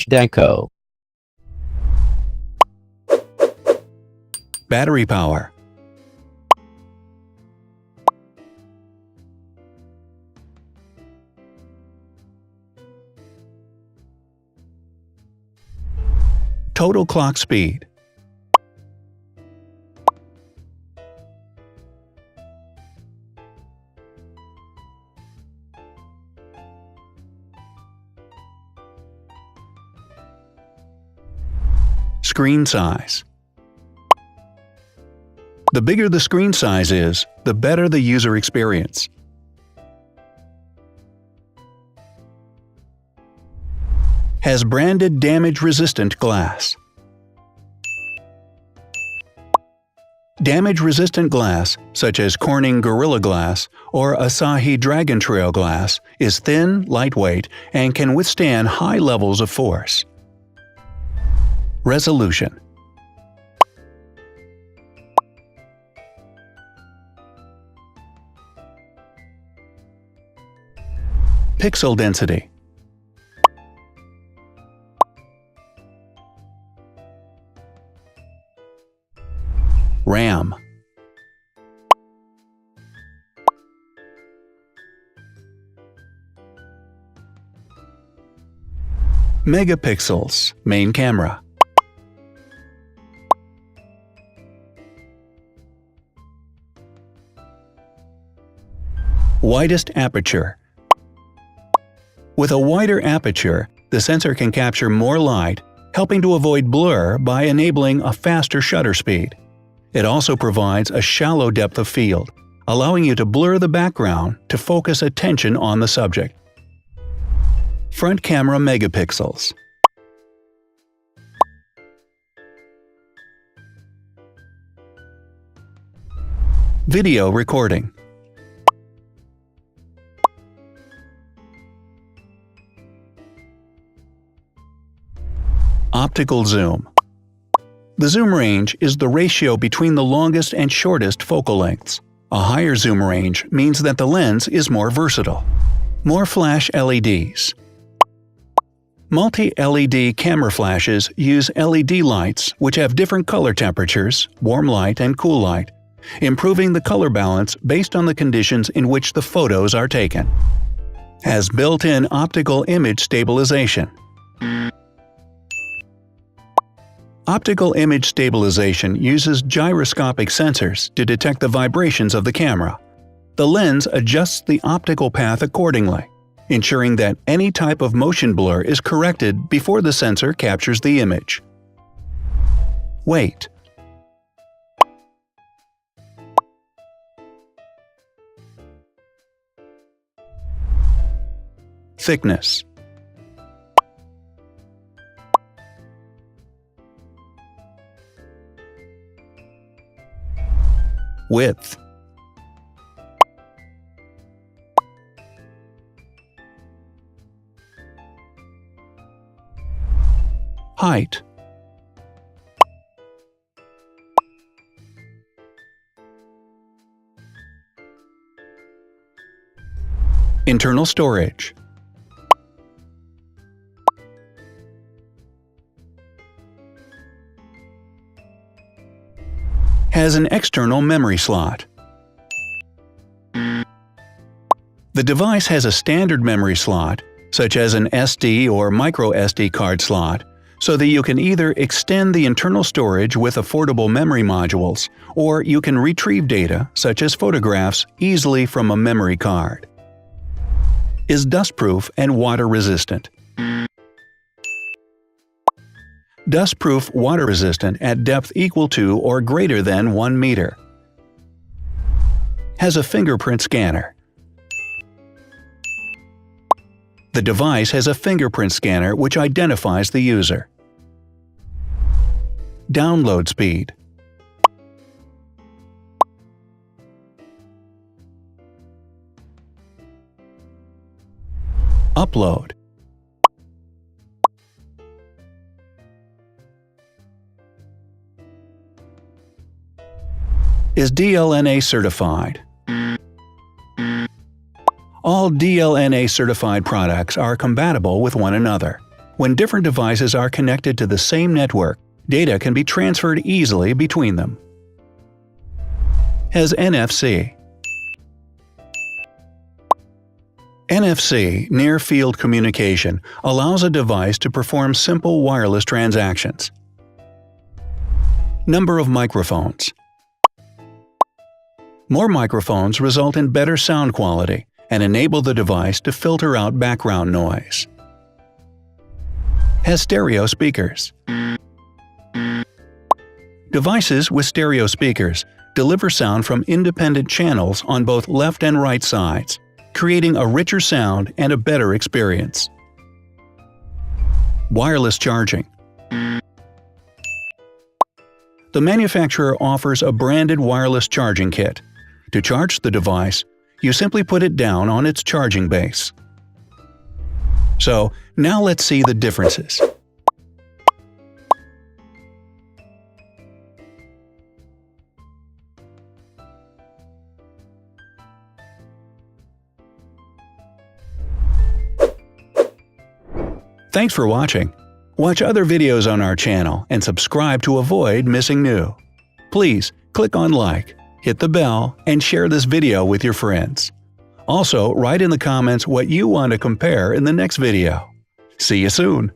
Deco. Battery power. Total clock speed. Screen size. The bigger the screen size is, the better the user experience. Has branded damage-resistant glass. Damage-resistant glass, such as Corning Gorilla Glass or Asahi Dragon Trail Glass, is thin, lightweight, and can withstand high levels of force. Resolution. Pixel density. RAM. Megapixels, main camera. Widest aperture. With a wider aperture, the sensor can capture more light, helping to avoid blur by enabling a faster shutter speed. It also provides a shallow depth of field, allowing you to blur the background to focus attention on the subject. Front camera megapixels. Video recording. Optical zoom. The zoom range is the ratio between the longest and shortest focal lengths. A higher zoom range means that the lens is more versatile. More flash LEDs. Multi-LED camera flashes use LED lights which have different color temperatures, warm light and cool light, improving the color balance based on the conditions in which the photos are taken. Has built-in optical image stabilization. Optical image stabilization uses gyroscopic sensors to detect the vibrations of the camera. The lens adjusts the optical path accordingly, ensuring that any type of motion blur is corrected before the sensor captures the image. Weight. Thickness. Width. Height. Internal storage. Has an external memory slot. The device has a standard memory slot, such as an SD or micro SD card slot, so that you can either extend the internal storage with affordable memory modules, or you can retrieve data, such as photographs, easily from a memory card. Is dustproof and water-resistant. Dustproof water-resistant at depth equal to or greater than 1 meter. Has a fingerprint scanner. The device has a fingerprint scanner which identifies the user. Download speed. Upload. Is DLNA certified. All DLNA certified products are compatible with one another. When different devices are connected to the same network, data can be transferred easily between them. Has NFC. NFC, Near Field Communication, allows a device to perform simple wireless transactions. Number of microphones. More microphones result in better sound quality and enable the device to filter out background noise. Has stereo speakers. Devices with stereo speakers deliver sound from independent channels on both left and right sides, creating a richer sound and a better experience. Wireless charging. The manufacturer offers a branded wireless charging kit. To charge the device, you simply put it down on its charging base. So, now let's see the differences. Thanks for watching. Watch other videos on our channel and subscribe to avoid missing new. Please click on like, hit the bell, and share this video with your friends. Also, write in the comments what you want to compare in the next video. See you soon!